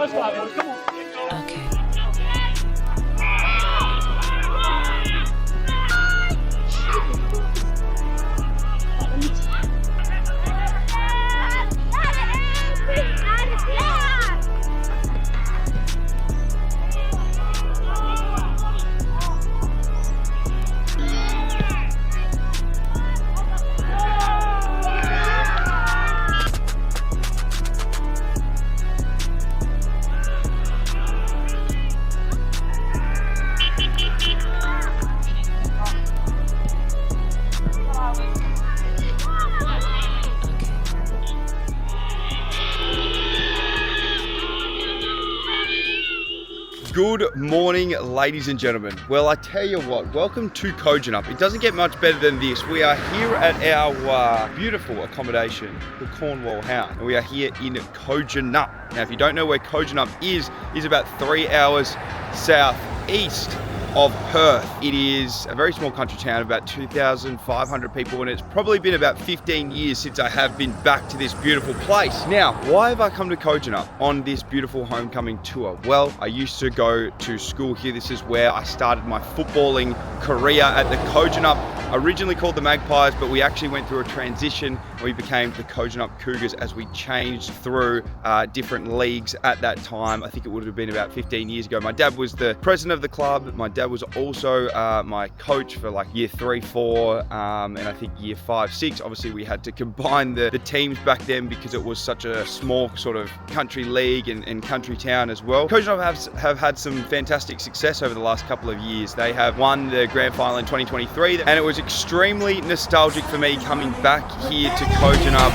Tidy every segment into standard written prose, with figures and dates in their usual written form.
Okay. Good morning, ladies and gentlemen. Well, I tell you what, welcome to Kojonup. It doesn't get much better than this. We are here at our beautiful accommodation, the Cornwall House, and we are here in Kojonup. Now, if you don't know where Kojonup is about 3 hours southeast of Perth. It is a very small country town, about 2,500 people, and it's probably been about 15 years since I have been back to this beautiful place. Now, why have I come to Kojonup on this beautiful homecoming tour? Well, I used to go to school here. This is where I started my footballing career at the Kojonup, originally called the Magpies, but we actually went through a transition. We became the Kojonup Cougars as we changed through different leagues at that time. I think it would have been about 15 years ago. My dad was the president of the club. My dad was also my coach for like year 3, 4, and I think year 5, 6. Obviously, we had to combine the teams back then because it was such a small sort of country league and country town as well. Kojonup have had some fantastic success over the last couple of years. They have won the grand final in 2023, and it was extremely nostalgic for me coming back here to Kojonup.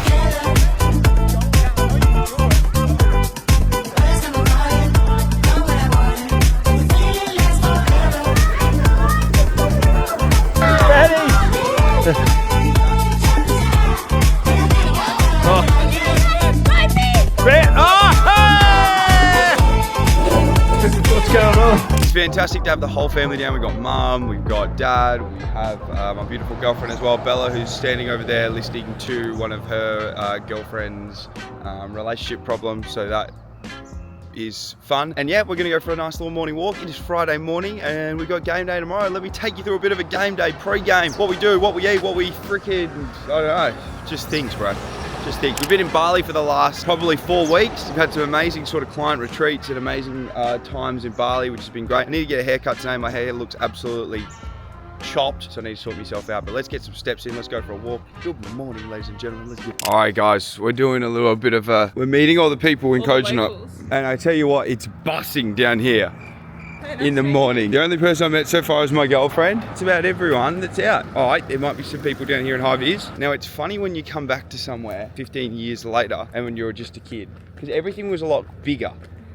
What's going on? It's fantastic to have the whole family down. We've got mum, we've got dad, we have my beautiful girlfriend as well, Bella, who's standing over there listening to one of her girlfriend's relationship problems. So that is fun. And yeah, we're gonna go for a nice little morning walk. It is Friday morning and we've got game day tomorrow. Let me take you through a bit of a game day pre-game. What we do, what we eat, what we freaking, I don't know, just things, bro. Just things. We've been in Bali for the last probably 4 weeks. We've had some amazing sort of client retreats and amazing times in Bali, which has been great. I need to get a haircut today. My hair looks absolutely chopped, so I need to sort myself out. But let's get some steps in. Let's go for a walk. Good morning, ladies and gentlemen. Let's get. All right, guys, we're doing a little bit of we're meeting all the people in Kojonup, and I tell you what, it's bussing down here in the morning. The only person I met so far is my girlfriend. It's about everyone that's out. All right, there might be some people down here in high vis. Now, it's funny when you come back to somewhere 15 years later and when you're just a kid, because everything was a lot bigger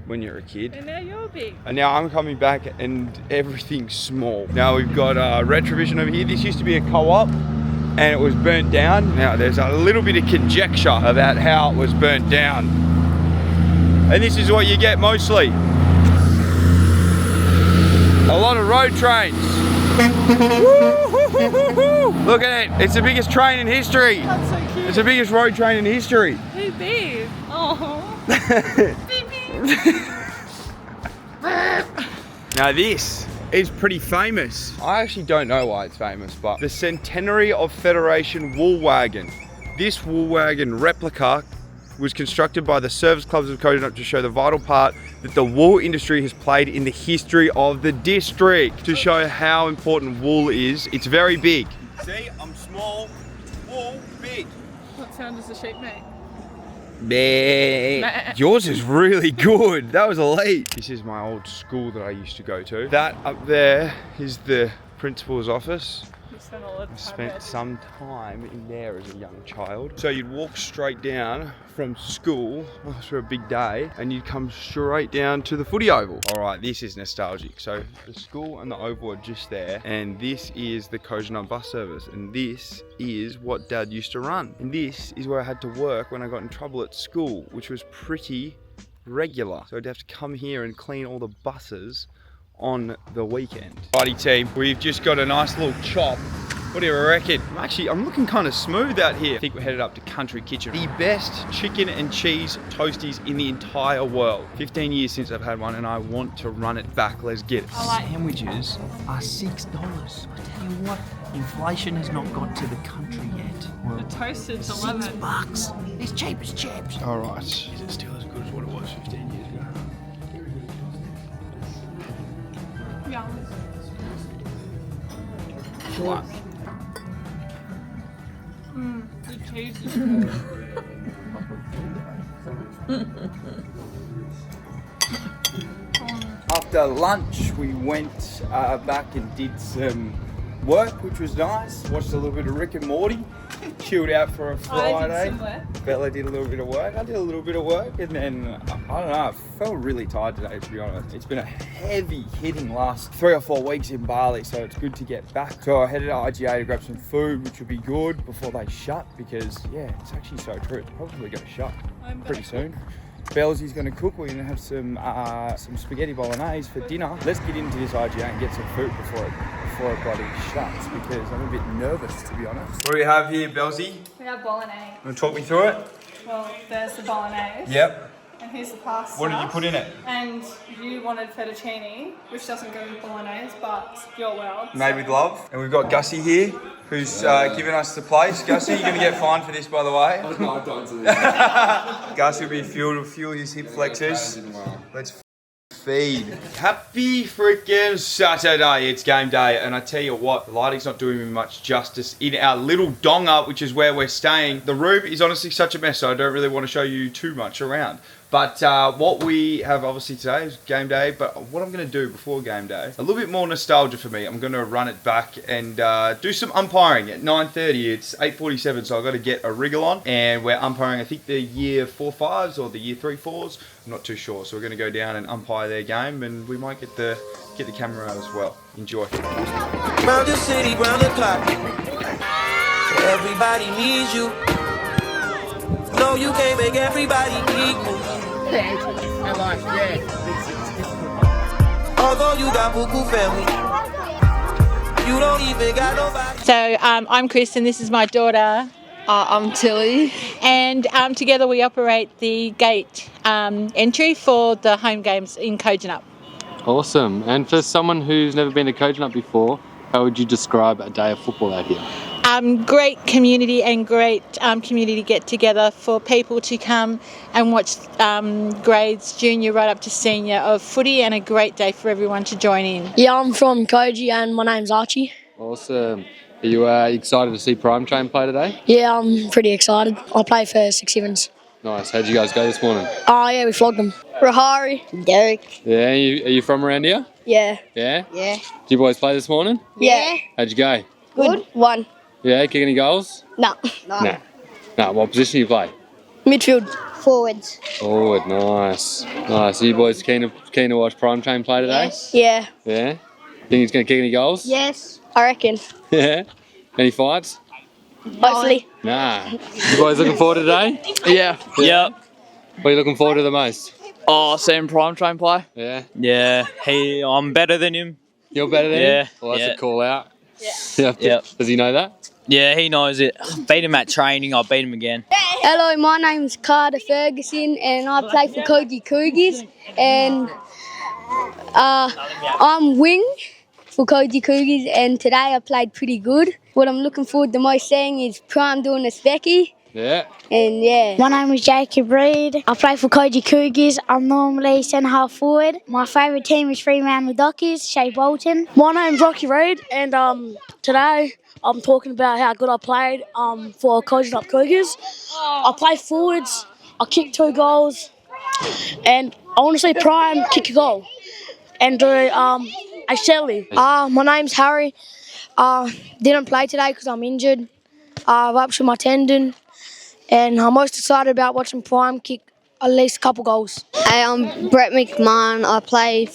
when you're a kid. And now you're big. And now I'm coming back and everything's small. Now we've got Retrovision over here. This used to be a co-op and it was burnt down. Now there's a little bit of conjecture about how it was burnt down. And this is what you get mostly. A lot of road trains. Look at it. It's the biggest train in history. That's so cute. It's the biggest road train in history. Who big? Oh. Now this is pretty famous. I actually don't know why it's famous, but the Centenary of Federation wool wagon. This wool wagon replica was constructed by the service clubs of Kojonup to show the vital part that the wool industry has played in the history of the district. To show how important wool is, it's very big. See, I'm small, wool, big. What sound does the sheep make? Meh. Yours is really good. That was elite. This is my old school that I used to go to. That up there is the principal's office. I spent some time in there as a young child. So you'd walk straight down from school after a big day and you'd come straight down to the footy oval. All right, this is nostalgic. So the school and the oval are just there, and this is the Kojonup bus service, and this is what Dad used to run. And this is where I had to work when I got in trouble at school, which was pretty regular. So I'd have to come here and clean all the buses on the weekend. Righty team, we've just got a nice little chop What do you reckon? I'm looking kind of smooth out here. I think we're headed up to Country Kitchen. The best chicken and cheese toasties in the entire world. 15 years since I've had one and I want to run it back. Let's get it. Sandwiches are $6. I tell you what, inflation has not got to the country yet. Well, The toasted's $6. It's cheap as chips. All right. Is it still as good as what it was 15 years ago? Yeah. What? The cheese is good. After lunch, we went back and did some work, which was nice. Watched a little bit of Rick and Morty. Chilled out for a Friday. I did some work. Bella did a little bit of work. I did a little bit of work, and then I don't know. I felt really tired today, to be honest. It's been a heavy hitting last 3 or 4 weeks in Bali, so it's good to get back. So I headed to IGA to grab some food, which would be good before they shut, because yeah, it's actually so true. It's probably going to shut pretty soon. Bellsy's going to cook. We're going to have some spaghetti bolognese for dinner. Let's get into this IGA and get some food before it bloody shuts, because I'm a bit nervous, to be honest. What do we have here, Bellsy? We have bolognese. Want to talk me through it? Well, there's the bolognese. Yep. And here's the pasta. What did you put in it? And you wanted fettuccine, which doesn't go with bolognese, but your world. Made with love. And we've got Gussie here, who's giving us the place. Gussie, you're going to get fined for this, by the way. No, I don't do this. Gus will be fuel his hip flexors. Let's feed. Happy freaking Saturday. It's game day. And I tell you what, the lighting's not doing me much justice in our little donga, which is where we're staying. The room is honestly such a mess, so I don't really want to show you too much around. But what we have obviously today is game day, but what I'm going to do before game day, a little bit more nostalgia for me. I'm going to run it back and do some umpiring at 9:30. It's 8:47, so I've got to get a wriggle on. And we're umpiring, I think, the year 4-5s or the year 3-4s. I'm not too sure. So we're going to go down and umpire their game, and we might get the camera out as well. Enjoy. Round the city, round the clock. Everybody needs you. No, you can't make everybody equal. Although you got Buku family, you don't even got nobody. So I'm Chris and this is my daughter. I'm Tilly. And together we operate the gate entry for the home games in Kojonup. Awesome. And for someone who's never been to Kojonup before, how would you describe a day of football out here? Great community and great community get together for people to come and watch grades junior right up to senior of footy, and a great day for everyone to join in. Yeah, I'm from Koji and my name's Archie. Awesome. Are you excited to see Prime Train play today? Yeah, I'm pretty excited. I play for 6 Sevens. Nice. How'd you guys go this morning? Oh yeah, we flogged them. Rahari. Derek. Yeah, are you from around here? Yeah. Yeah? Yeah. Did you boys play this morning? Yeah. How'd you go? Good. 1. Yeah, kick any goals? No. No. What position do you play? Midfield. Forwards. Forward. Nice. Nice. Are you boys keen to watch Prime Train play today? Yeah. Yeah? Think he's going to kick any goals? Yes. I reckon. Yeah? Any fights? Hopefully. Nah. You boys looking forward to today? Yeah. Yep. What are you looking forward to the most? Oh, seeing Prime Train play. Yeah? Yeah. I'm better than him. You're better than Yeah. him? Well, that's Yeah. a call out. Yeah. Yep. Does he know that? Yeah, he knows it. Beat him at training. I'll beat him again. Hello, my name's Carter Ferguson and I play for Kojonup Cougars, and I'm wing for Kojonup Cougars, and today I played pretty good. What I'm looking forward to most seeing is Prime doing a specky. Yeah. And yeah. My name is Jacob Reid. I play for Kojonup Cougars. I'm normally centre half forward. My favourite team is Fremantle Dockers, Shea Bolton. My name's Rocky Reid, and today I'm talking about how good I played for Kojonup Cougars. I play forwards, I kicked 2 goals, and I want to see Prime kick a goal and do a Shelley. My name's Harry. Didn't play today because I'm injured. I've ruptured my tendon, and I'm most excited about watching Prime kick at least a couple goals. Hey, I'm Brett McMahon. I play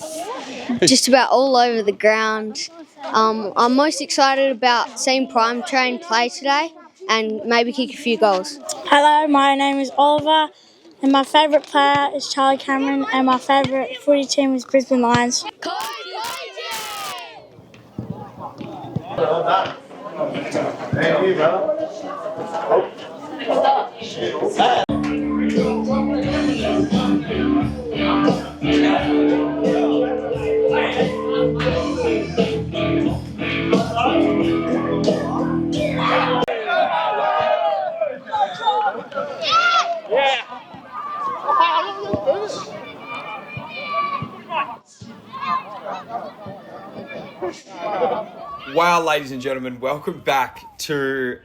just about all over the ground. I'm most excited about seeing Prime Train play today and maybe kick a few goals. Hello, my name is Oliver, and my favourite player is Charlie Cameron, and my favourite footy team is Brisbane Lions. Wow, ladies and gentlemen, welcome back to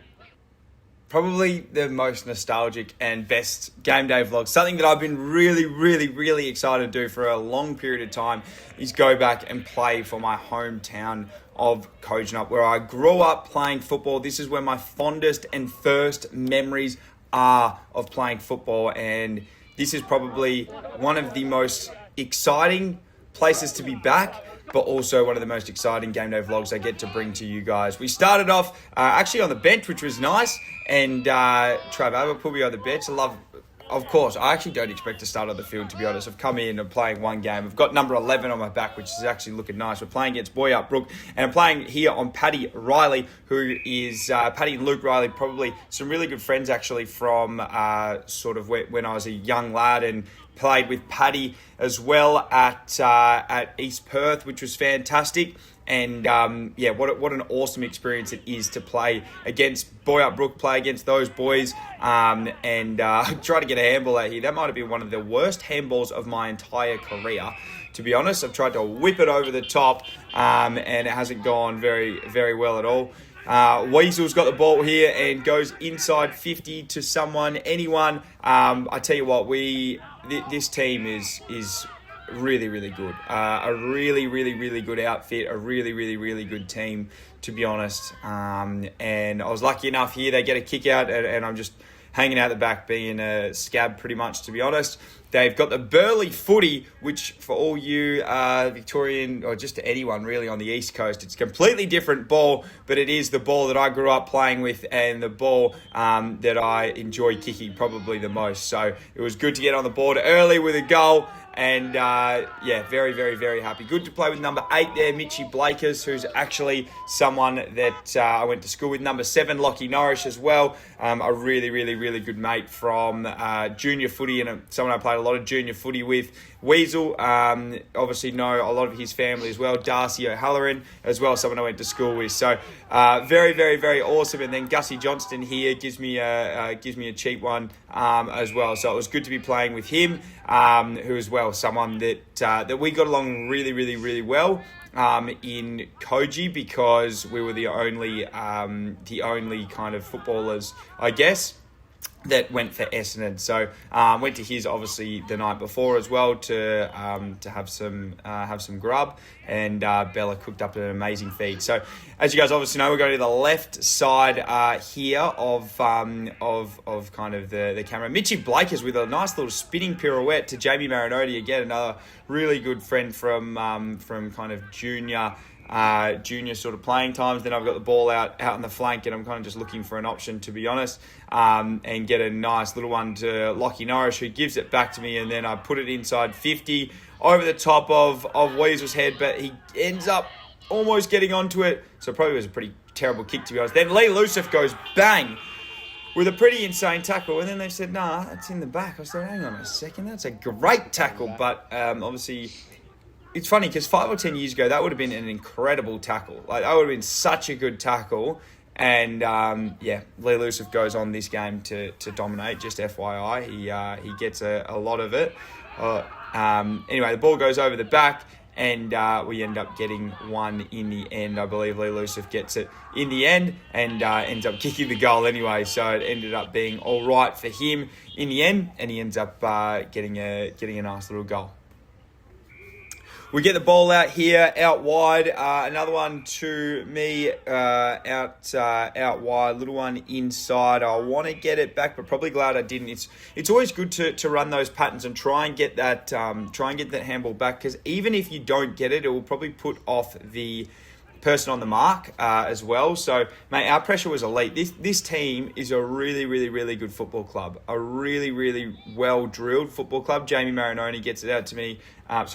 probably the most nostalgic and best game day vlog. Something that I've been really excited to do for a long period of time is go back and play for my hometown of Kojonup, where I grew up playing football. This is where my fondest and first memories are of playing football, and this is probably one of the most exciting places to be back, but also one of the most exciting game day vlogs I get to bring to you guys. We started off actually on the bench, which was nice, and Trav Abbott put me on the bench. Of course, I actually don't expect to start on the field, to be honest. I've come in and playing one game. I've got number 11 on my back, which is actually looking nice. We're playing against Kojonup Brook, and I'm playing here on Paddy Riley, who is Paddy and Luke Riley, probably some really good friends actually from sort of when I was a young lad, and played with Paddy as well at East Perth, which was fantastic. And what an awesome experience it is to play against Kojonup Brook, play against those boys, and try to get a handball out here. That might have been one of the worst handballs of my entire career, to be honest. I've tried to whip it over the top, and it hasn't gone very well at all. Weasel's got the ball here and goes inside 50 to anyone. I tell you what, this team is really good. A really good outfit, a really good team, to be honest. And I was lucky enough here, they get a kick out, and I'm just hanging out the back being a scab pretty much, to be honest. They've got the Burley Footy, which for all you Victorian, or just anyone really on the East Coast, it's a completely different ball, but it is the ball that I grew up playing with, and the ball that I enjoy kicking probably the most. So it was good to get on the board early with a goal. And very happy. Good to play with number 8 there, Mitchy Blakers, who's actually someone that I went to school with. Number 7, Lockie Norrish as well. A really good mate from junior footy, and someone I played a lot of junior footy with. Weasel, obviously know a lot of his family as well. Darcy O'Halloran as well, someone I went to school with. So very awesome. And then Gussie Johnston here gives me a cheap one as well. So it was good to be playing with him, who as well someone that we got along really well in Koji, because we were the only kind of footballers, I guess, that went for Essendon. So went to his obviously the night before as well to have some grub, and Bella cooked up an amazing feed. So as you guys obviously know, we're going to the left side here of kind of the camera. Mitchy Blakers with a nice little spinning pirouette to Jamie Marinoti, again another really good friend from kind of junior sort of playing times. Then I've got the ball out on the flank, and I'm kind of just looking for an option, to be honest, and get a nice little one to Lockie Norrish, who gives it back to me, and then I put it inside 50 over the top of Weasel's head, but he ends up almost getting onto it, so it probably was a pretty terrible kick, to be honest. Then Lee Lucif goes bang with a pretty insane tackle, and then they said, nah, that's in the back. I said, hang on a second, that's a great tackle, but obviously it's funny because 5 or 10 years ago, that would have been an incredible tackle. Like, that would have been such a good tackle. And, Lee Lucif goes on this game to dominate, just FYI. He gets a lot of it. Anyway, the ball goes over the back, and we end up getting one in the end. I believe Lee Lucif gets it in the end, and ends up kicking the goal anyway. So it ended up being all right for him in the end, and he ends up getting a nice little goal. We get the ball out here, out wide. Another one to me, out wide. Little one inside. I want to get it back, but probably glad I didn't. It's always good to run those patterns and try and get that handball back, because even if you don't get it, it will probably put off the person on the mark as well. So, mate, our pressure was elite. This team is a really good football club. A really well-drilled football club. Jamie Marinoni gets it out to me. Matt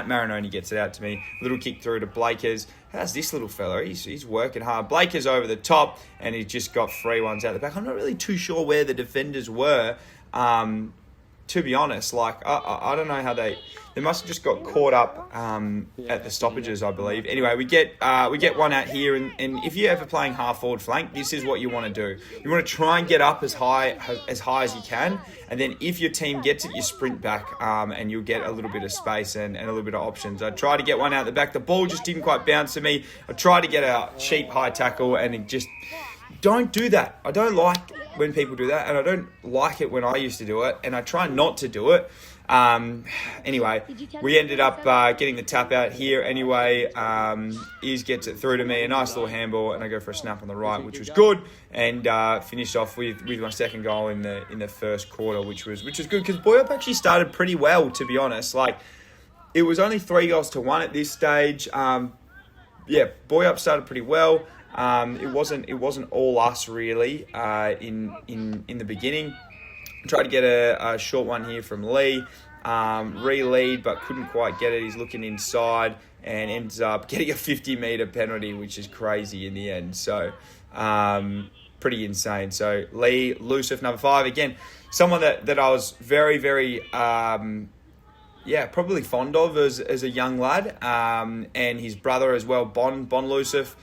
Marinoni gets it out to me. Little kick through to Blakers. how's this little fella? He's working hard. Blake is over the top, and he's just got free ones out the back. I'm not really too sure where the defenders were. To be honest, like I don't know how they must have just got caught up at the stoppages, I believe. Anyway, we get one out here, and if you're ever playing half forward flank, this is what you want to do. You want to try and get up as high as you can, and then if your team gets it, you sprint back, and you'll get a little bit of space and a little bit of options. I tried to get one out the back. The ball just didn't quite bounce to me. I tried to get a cheap high tackle, and it just don't do that. I don't like when people do that, and I don't like it when I used to do it, and I try not to do it. Anyway, we ended up getting the tap out here anyway. Iz gets it through to me, a nice little handball, and I go for a snap on the right, which was good, and finished off with my second goal in the first quarter, which was good, because Boyup actually started pretty well, to be honest. Like, it was only 3-1 at this stage. Boyup started pretty well. It wasn't all us really in the beginning. Tried to get a short one here from Lee, re-lead, but couldn't quite get it. He's looking inside and ends up getting a 50-metre penalty, which is crazy in the end. So pretty insane. So Lee, Lusif, number 5, again, someone that I was very, very probably fond of as a young lad, and his brother as well, Bon Lusif.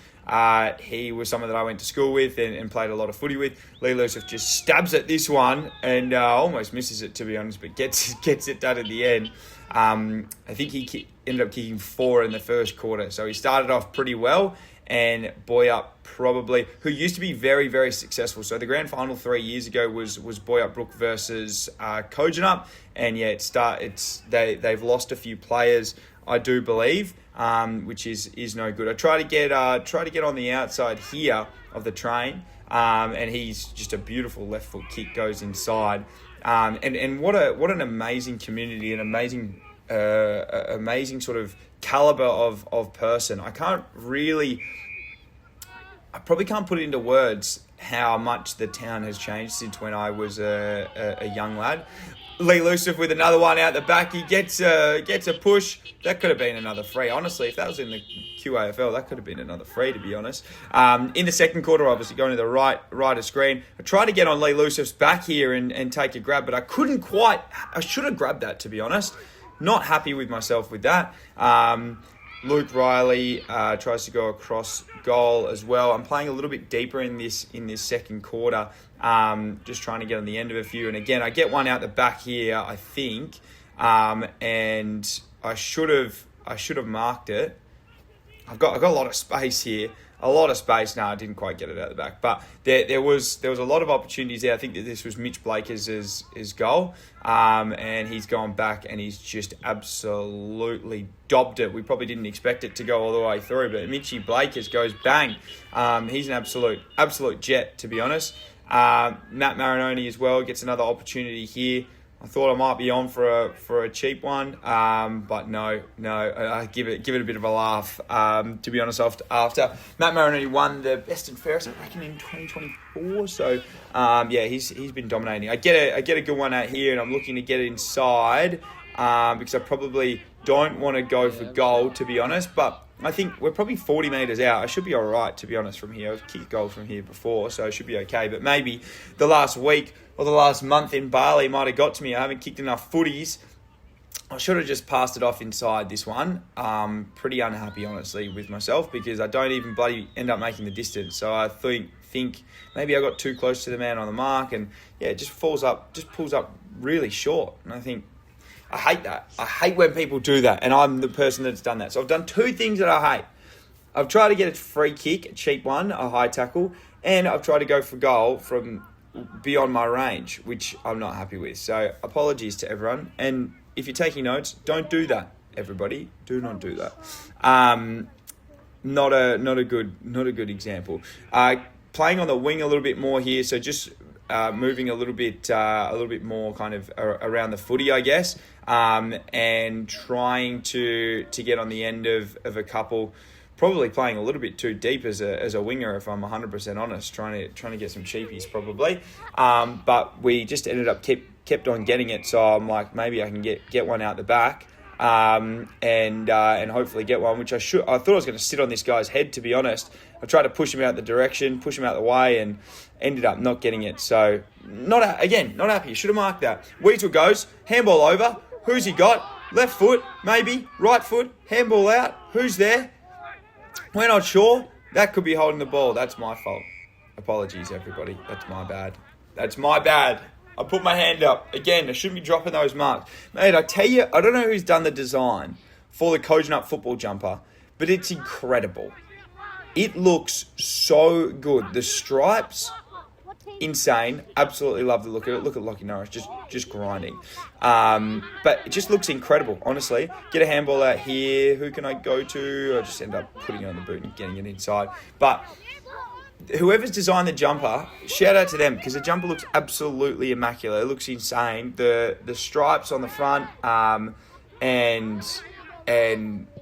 He was someone that I went to school with and played a lot of footy with. Lee Lusif just stabs at this one and almost misses it, to be honest, but gets it done at the end. I think he ended up kicking 4 in the first quarter, so he started off pretty well. And Boyup probably, who used to be very, very successful. So the grand final 3 years ago was Boyup Brook versus Kojonup, and they've lost a few players, I do believe, which is no good. I try to get on the outside here of the train, and he's just a beautiful left foot kick goes inside, and what an amazing community, an amazing sort of caliber of person. I probably can't put it into words how much the town has changed since when I was a young lad. Lee Lusif with another one out the back. He gets a push. That could have been another free. Honestly, if that was in the QAFL, that could have been another free, to be honest. In the second quarter, obviously going to the right of screen. I tried to get on Lee Lusif's back here and take a grab, but I couldn't quite. I should have grabbed that, to be honest. Not happy with myself with that. Luke Riley tries to go across goal as well. I'm playing a little bit deeper in this second quarter, just trying to get on the end of a few. And again, I get one out the back here, I think, and I should have marked it. I've got a lot of space here. A lot of space. No, I didn't quite get it out the back. But there was a lot of opportunities there. I think that this was Mitch Blakers' goal. And he's gone back and he's just absolutely dobbed it. We probably didn't expect it to go all the way through, but Mitchy Blakers goes bang. He's an absolute jet, to be honest. Matt Marinoni as well gets another opportunity here. I thought I might be on for a cheap one, but no. I give it a bit of a laugh. To be honest, after Matt Marinoni won the best and fairest, I reckon, in 2024. So he's been dominating. I get a good one out here, and I'm looking to get it inside because I probably don't want to go for goal, to be honest. But I think we're probably 40 metres out. I should be all right, to be honest, from here. I've kicked goal from here before, so I should be okay. But maybe the last week or the last month in Bali might have got to me. I haven't kicked enough footies. I should have just passed it off inside this one. Pretty unhappy, honestly, with myself because I don't even bloody end up making the distance. So I think maybe I got too close to the man on the mark, and it just pulls up really short. And I think I hate that. I hate when people do that, and I'm the person that's done that. So I've done 2 things that I hate. I've tried to get a free kick, a cheap one, a high tackle, and I've tried to go for goal from beyond my range, which I'm not happy with. So apologies to everyone. And if you're taking notes, don't do that, everybody. Do not do that. Not a good example. Playing on the wing a little bit more here, so just moving a little bit more kind of around the footy, I guess, and trying to get on the end of a couple. Probably playing a little bit too deep as a winger, if I'm 100% honest. Trying to get some cheapies probably, but we just ended up kept on getting it. So I'm like, maybe I can get one out the back. and hopefully get one, which I thought I was going to sit on this guy's head, to be honest. I tried to push him out the direction, push him out the way, and ended up not getting it. So, not happy. Should have marked that. Weasel goes, handball over. Who's he got? Left foot, maybe. Right foot, handball out. Who's there? We're not sure. That could be holding the ball. That's my fault. Apologies, everybody. That's my bad. I put my hand up. Again, I shouldn't be dropping those marks. Mate, I tell you, I don't know who's done the design for the Kojonup football jumper, but it's incredible. It looks so good. The stripes, insane. Absolutely love the look of it. Look at Lockie Norris, just grinding. But it just looks incredible, honestly. Get a handball out here. Who can I go to? I just end up putting it on the boot and getting it inside. But whoever's designed the jumper, shout out to them, because the jumper looks absolutely immaculate. It looks insane. The stripes on the front, and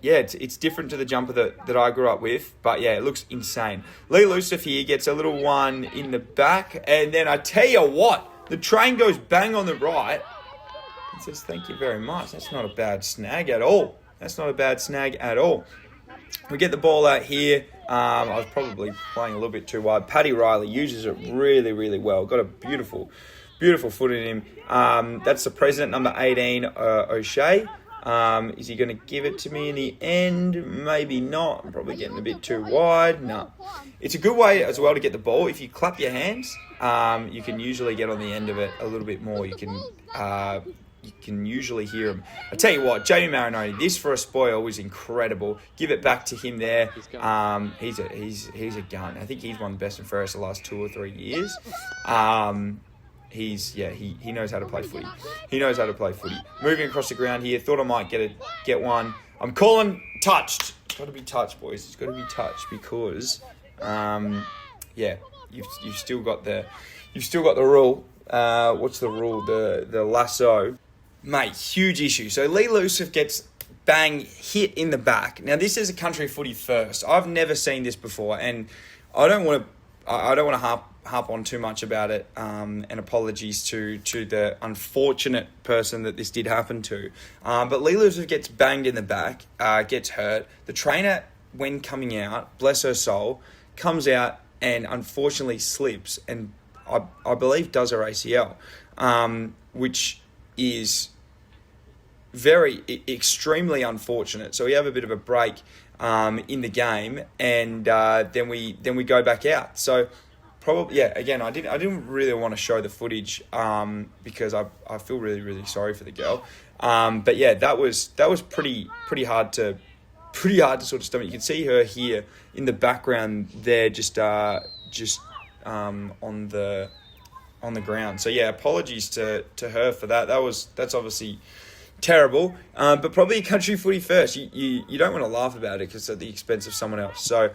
yeah, it's different to the jumper that I grew up with, but yeah, it looks insane. Lee Luciff here gets a little one in the back, and then I tell you what, the train goes bang on the right and says thank you very much. That's not a bad snag at all. We get the ball out here. I was probably playing a little bit too wide. Paddy Riley uses it really, really well. Got a beautiful foot in him. That's the president, number 18, O'Shea. Is he going to give it to me in the end? Maybe not. I'm probably getting a bit too wide. No. It's a good way as well to get the ball. If you clap your hands, you can usually get on the end of it a little bit more. You can usually hear him. I tell you what, Jamie Marinoni, this for a spoil was incredible. Give it back to him there. He's a gun. I think he's one of the best and fairest the last 2 or 3 years. He knows how to play footy. Moving across the ground here, thought I might get one. I'm calling touched. It's got to be touched, boys. It's got to be touched because, you've still got the rule. What's the rule? The lasso, mate. Huge issue. So Lee Luciff gets bang hit in the back. Now this is a country footy first. I've never seen this before, and I don't want to harp on too much about it, and apologies to the unfortunate person that this did happen to. But Lee Luciff gets banged in the back, gets hurt. The trainer, when coming out, bless her soul, comes out and unfortunately slips and I believe does her ACL, which is extremely unfortunate. So we have a bit of a break in the game, and then we go back out. So probably, again, I didn't really want to show the footage because I feel really, really sorry for the girl. But yeah, that was pretty hard to sort of stomach. You can see her here in the background there, just on the ground. So yeah, apologies to her for that. That's obviously terrible. But probably country footy first. You don't want to laugh about it because it's at the expense of someone else. So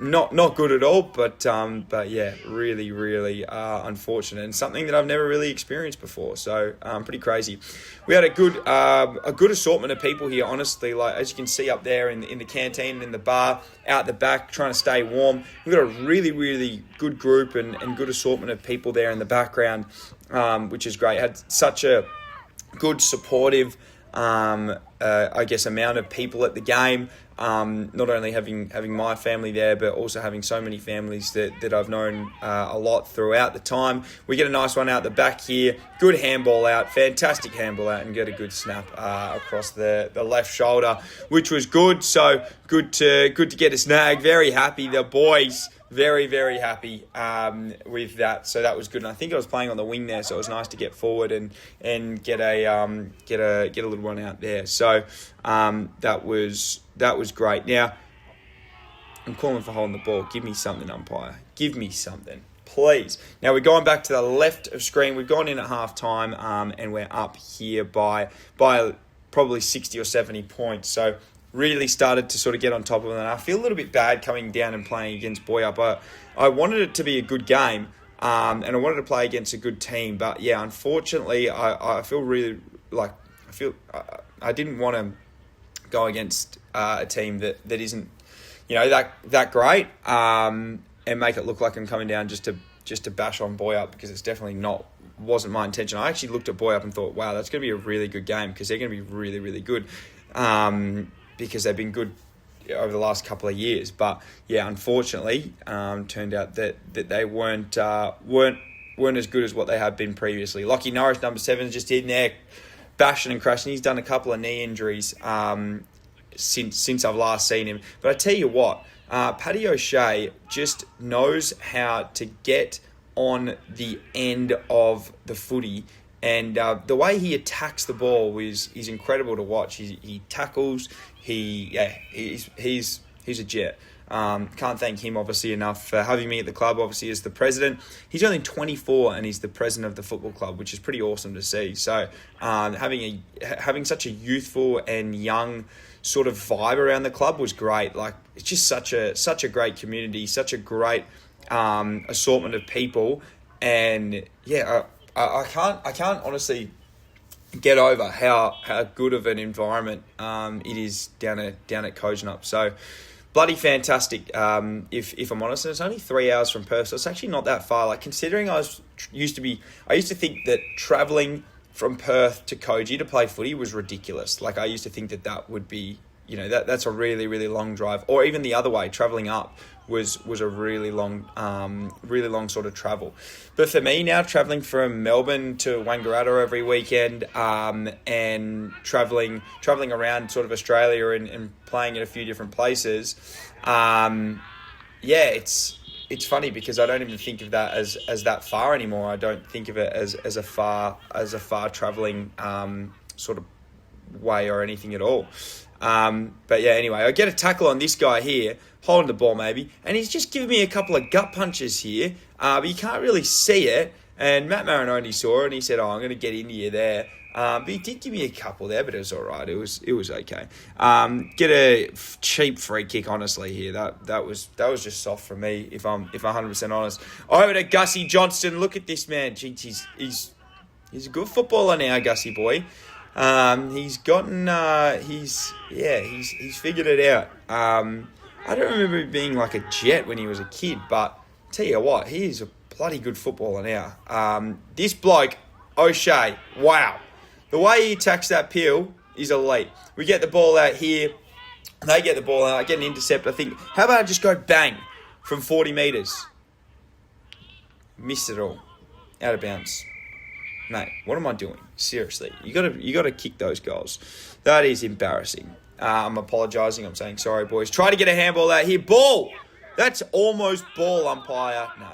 not good at all, but yeah, really, really unfortunate, and something that I've never really experienced before. So pretty crazy. We had a good assortment of people here, honestly. Like as you can see up there in the canteen and in the bar, out the back, trying to stay warm. We've got a really, really good group and good assortment of people there in the background, which is great. Had such a good, supportive, amount of people at the game. Not only having my family there, but also having so many families that I've known a lot throughout the time. We get a nice one out the back here. Good handball out, fantastic handball out, and get a good snap across the left shoulder, which was good. So good to get a snag. Very happy. The boys very, very happy with that. So that was good. And I think I was playing on the wing there, so it was nice to get forward and get a little one out there. So that was great. Now, I'm calling for holding the ball. Give me something, umpire. Give me something, please. Now, we're going back to the left of screen. We've gone in at half-time, and we're up here by probably 60 or 70 points. So really started to sort of get on top of it. And I feel a little bit bad coming down and playing against Boyup. I wanted it to be a good game, and I wanted to play against a good team. But, yeah, unfortunately, I feel really like I didn't want to go against a team that isn't, that great, and make it look like I'm coming down just to bash on Boyup, because it's definitely not wasn't my intention. I actually looked at Boy Up and thought, wow, that's going to be a really good game because they're going to be really, really good because they've been good over the last couple of years. But yeah, unfortunately, turned out that they weren't as good as what they have been previously. Lockie Norris, number 7, is just in there bashing and crashing. He's done a couple of knee injuries since I've last seen him. But I tell you what, Paddy O'Shea just knows how to get on the end of the footy, and the way he attacks the ball is incredible to watch. He tackles. He's a jet. Can't thank him obviously enough for having me at the club. Obviously as the president, he's only 24 and he's the president of the football club, which is pretty awesome to see. So having such a youthful and young sort of vibe around the club was great. Like, it's just such a great community, such a great assortment of people, and yeah, I can't honestly get over how good of an environment it is down at Kojonup. So bloody fantastic. If I'm honest, and it's only 3 hours from Perth, so it's actually not that far. Like, considering I used to think that travelling from Perth to Koji to play footy was ridiculous. Like, I used to think that would be, that's a really, really long drive, or even the other way, travelling up was a really long sort of travel. But for me now, travelling from Melbourne to Wangaratta every weekend, and travelling around sort of Australia and playing in a few different places, it's funny because I don't even think of that as that far anymore. I don't think of it as a far travelling sort of way or anything at all. But yeah, anyway, I get a tackle on this guy here, holding the ball maybe, and he's just giving me a couple of gut punches here, but you can't really see it. And Matt Marinoni saw it and he said, "Oh, I'm going to get into you there." But he did give me a couple there, but it was all right. It was okay. Get a cheap free kick, honestly. Here, that was just soft from me. If I'm 100% honest. Over to Gussie Johnston. Look at this man. Jeez, he's a good footballer now, Gussie boy. He's figured it out. I don't remember him being like a jet when he was a kid, but tell you what, he is a bloody good footballer now. This bloke, O'Shea, wow. The way he attacks that peel is elite. We get the ball out here. They get the ball out. I get an intercept. I think, how about I just go bang from 40 metres? Missed it all. Out of bounds. Mate, what am I doing? Seriously, you gotta kick those goals. That is embarrassing. I'm apologising. I'm saying sorry, boys. Try to get a handball out here. Ball! That's almost ball, umpire. No,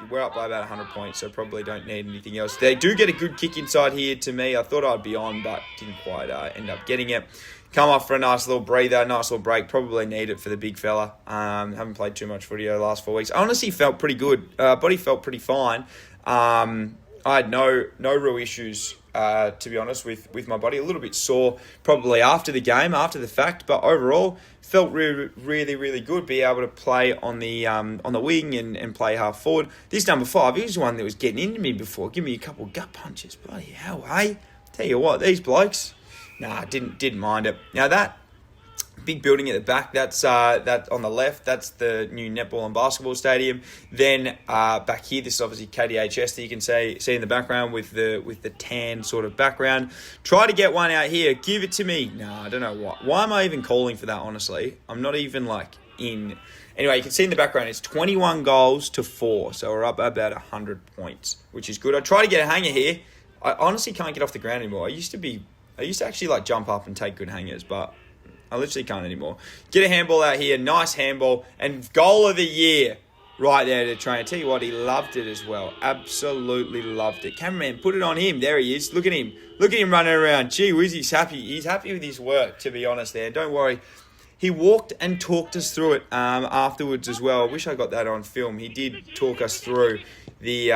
we're up by about 100 points, so probably don't need anything else. They do get a good kick inside here to me. I thought I'd be on, but didn't quite end up getting it. Come off for a nice little breather, nice little break. Probably need it for the big fella. Haven't played too much footy over the last 4 weeks. I honestly felt pretty good. Body felt pretty fine. I had no real issues, to be honest, with my body. A little bit sore probably after the game, after the fact, but overall felt really, really, really good. Be able to play on the wing and play half forward. This number 5, he was the one that was getting into me before. Give me a couple of gut punches. Bloody hell, hey? Tell you what, these blokes, didn't mind it. Now that big building at the back, that's that on the left, that's the new netball and basketball stadium. Then back here, this is obviously KDHS that you can see in the background with the tan sort of background. Try to get one out here. Give it to me. No, I don't know what. Why am I even calling for that, honestly? I'm not even in. Anyway, you can see in the background, it's 21 goals to 4. So we're up about 100 points, which is good. I try to get a hanger here. I honestly can't get off the ground anymore. I used to actually jump up and take good hangers, but I literally can't anymore. Get a handball out here. Nice handball. And goal of the year right there to train. I tell you what, he loved it as well. Absolutely loved it. Cameraman, put it on him. There he is. Look at him. Look at him running around. Gee whiz, he's happy. He's happy with his work, to be honest there. Don't worry. He walked and talked us through it afterwards as well. I wish I got that on film. He did talk us through the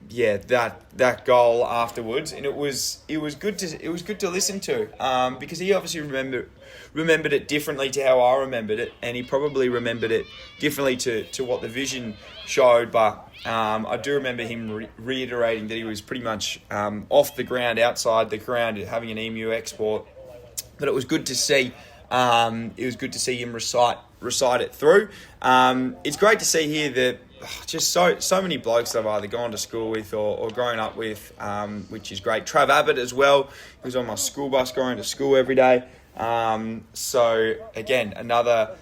that goal afterwards, and it was good to listen to because he obviously remembered it differently to how I remembered it, and he probably remembered it differently to what the vision showed. But I do remember him reiterating that he was pretty much off the ground, outside the ground, having an EMU export. But it was good to see. It was good to see him recite it through. It's great to see here that just so many blokes that I've either gone to school with or grown up with, which is great. Trav Abbott as well. He was on my school bus going to school every day. So again, another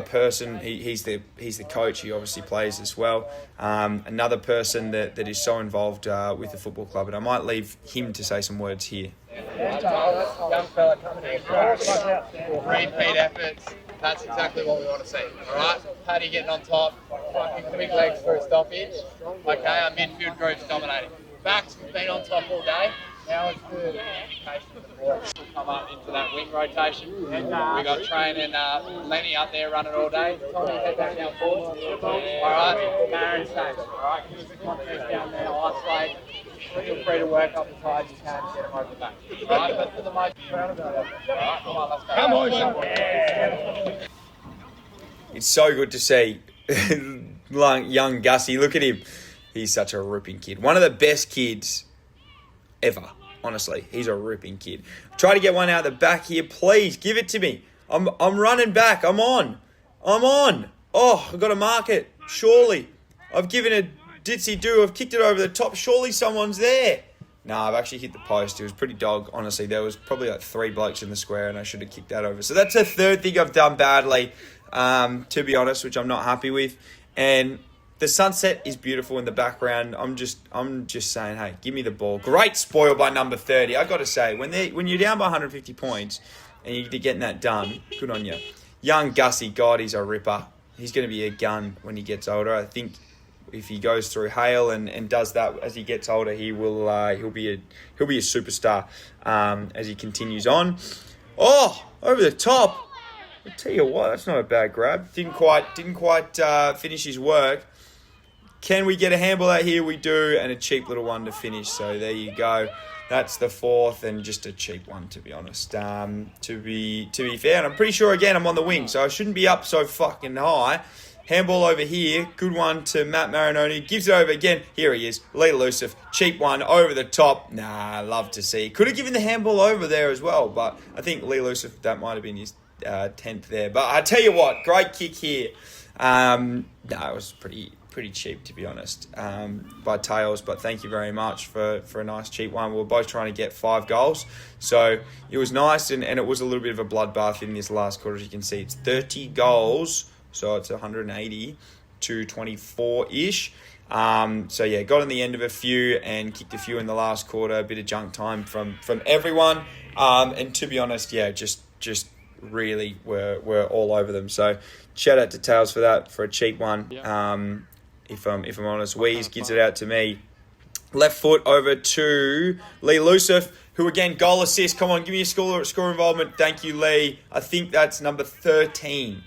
person. He's the coach. He obviously plays as well. Another person that is so involved with the football club, and I might leave him to say some words here. Young fella coming in. Repeat efforts. That's exactly what we want to see. All right, Paddy getting on top, fucking quick legs for a stoppage. Okay, our midfield group's dominating. Backs have been on top all day. Now it's the rotation of the boys will come up into that wing rotation. We got Train and Lenny up there running all day. Tommy, head back down forward. All right, Marin same. All right, give us a contest down there. Isolate. Feel free to work up as high as you can to get them over the back. All right, but for the most proud of that. All right, come on, let's go. Come on, It's so good to see young Gussie. Look at him. He's such a ripping kid. One of the best kids ever. Honestly, he's a ripping kid. Try to get one out the back here. Please, give it to me. I'm running back. I'm on. Oh, I've got to mark it. Surely. I've given a ditsy-do. I've kicked it over the top. Surely someone's there. No, I've actually hit the post. It was pretty dog, honestly. There was probably like 3 blokes in the square and I should have kicked that over. So that's the third thing I've done badly, to be honest, which I'm not happy with. And the sunset is beautiful in the background. I'm just saying, hey, give me the ball. Great spoil by number 30. I got to say, when you're down by 150 points and you're getting that done, good on you. Young Gussie, God, he's a ripper. He's going to be a gun when he gets older. I think if he goes through Hale and does that as he gets older, he'll be a superstar as he continues on. Oh, over the top. I tell you what, that's not a bad grab. Didn't quite finish his work. Can we get a handball out here? We do, and a cheap little one to finish. So there you go. That's the fourth, and just a cheap one, to be honest. To be fair, and I'm pretty sure again I'm on the wing, so I shouldn't be up so fucking high. Handball over here. Good one to Matt Marinoni. Gives it over again. Here he is. Lee Lucif. Cheap one over the top. Nah, love to see. Could have given the handball over there as well, but I think Lee Lucif, that might have been his 10th there. But I tell you what, great kick here. No, it was pretty cheap, to be honest, by Tails. But thank you very much for a nice cheap one. We were both trying to get 5 goals. So it was nice, and it was a little bit of a bloodbath in this last quarter. As you can see, it's 30 goals. So it's 180 to 24-ish. So yeah, got on the end of a few and kicked a few in the last quarter. A bit of junk time from everyone. And to be honest, yeah, just really were all over them. So shout out to Tails for that, for a cheap one. If I'm honest, Weeze gives it out to me. Left foot over to Lee Lucif, who again, goal assist. Come on, give me a score involvement. Thank you, Lee. I think that's number 13.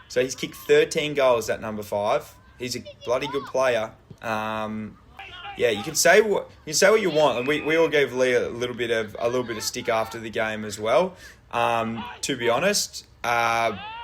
So he's kicked 13 goals at number 5. He's a bloody good player. Yeah, you can say what you want, and we all gave Lee a little bit of stick after the game as well. To be honest,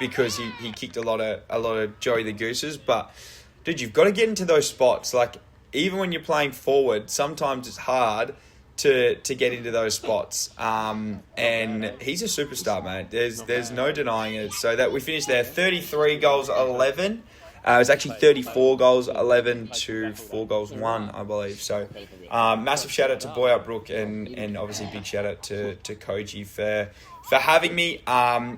because he kicked a lot of Joey the Gooses. But dude, you've got to get into those spots. Like even when you're playing forward, sometimes it's hard to get into those spots. And he's a superstar, mate. There's no denying it. So that we finished there, 33 goals, 11. It was actually 34 goals, 11 to 4 goals, 1, I believe. So massive shout out to Boy Up Brook and obviously big shout out to Koji for having me.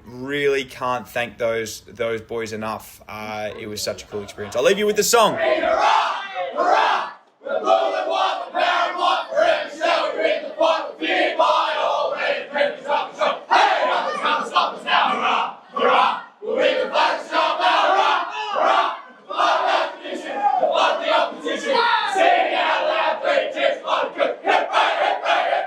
Really can't thank those boys enough. It was such a cool experience. I'll leave you with the song. Hey, hurrah! Hurrah! We're blue and white, we're brown and white, we're every cell, we're in the fight, we're feared by all. Hey, nothing's gonna stop us now. Hurrah! Hurrah! We'll wave the flag and shout out, hurrah! Hurrah! The flag of our tradition, the flag of the opposition. Sing out loud, 3 cheers, flag good. Hip hooray, hip hooray, hip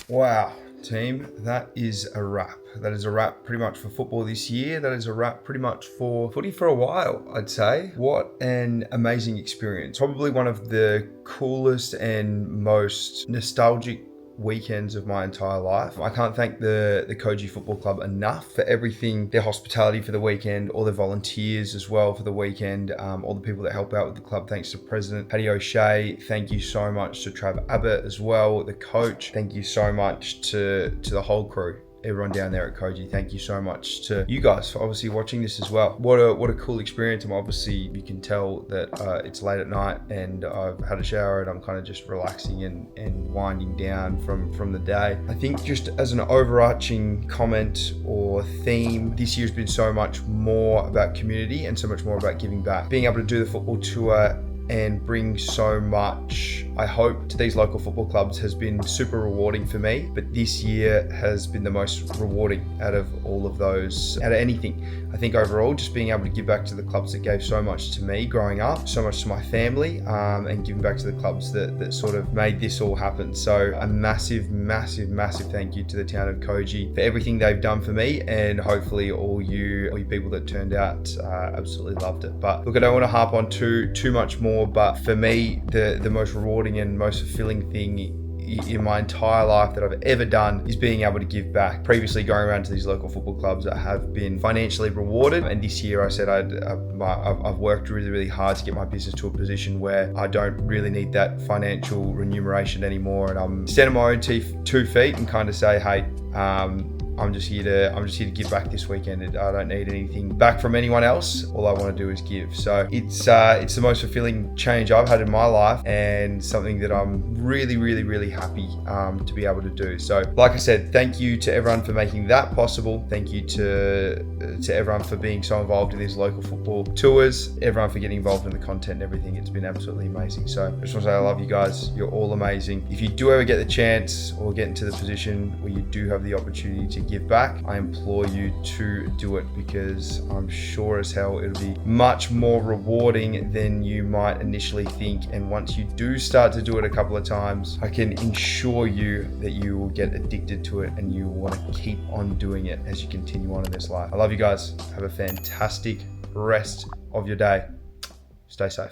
Wow, team, that is a wrap. That is a wrap pretty much for football this year. That is a wrap pretty much for footy for a while, I'd say. What an amazing experience. Probably one of the coolest and most nostalgic weekends of my entire life. I can't thank the Koji Football Club enough for everything, their hospitality for the weekend, all their volunteers as well for the weekend, all the people that help out with the club. Thanks to President Paddy O'Shea. Thank you so much to Trav Abbott as well, the coach. Thank you so much to the whole crew. Everyone down there at Koji, thank you so much to you guys for obviously watching this as well. What a cool experience. And obviously you can tell that it's late at night and I've had a shower and I'm kind of just relaxing and winding down from the day. I think just as an overarching comment or theme, this year's been so much more about community and so much more about giving back. Being able to do the football tour and bring so much, I hope, to these local football clubs has been super rewarding for me. But this year has been the most rewarding out of all of those, out of anything. I think overall, just being able to give back to the clubs that gave so much to me growing up, so much to my family, and giving back to the clubs that sort of made this all happen. So a massive, massive, massive thank you to the town of Koji for everything they've done for me, and hopefully all you people that turned out absolutely loved it. But look, I don't want to harp on too much more, but for me, the most rewarding and most fulfilling thing in my entire life that I've ever done is being able to give back. Previously going around to these local football clubs that have been financially rewarded, and this year I said I've worked really, really hard to get my business to a position where I don't really need that financial remuneration anymore, and I'm standing on my own 2 feet and kind of say, hey, I'm just here to give back this weekend. I don't need anything back from anyone else. All I want to do is give. So it's the most fulfilling change I've had in my life, and something that I'm really, really, really happy to be able to do. So like I said, thank you to everyone for making that possible. Thank you to everyone for being so involved in these local football tours, everyone for getting involved in the content and everything. It's been absolutely amazing. So I just want to say I love you guys. You're all amazing. If you do ever get the chance or get into the position where you do have the opportunity to give back, I implore you to do it, because I'm sure as hell it'll be much more rewarding than you might initially think. And once you do start to do it a couple of times, I can ensure you that you will get addicted to it and you will want to keep on doing it as you continue on in this life. I love you guys. Have a fantastic rest of your day. Stay safe.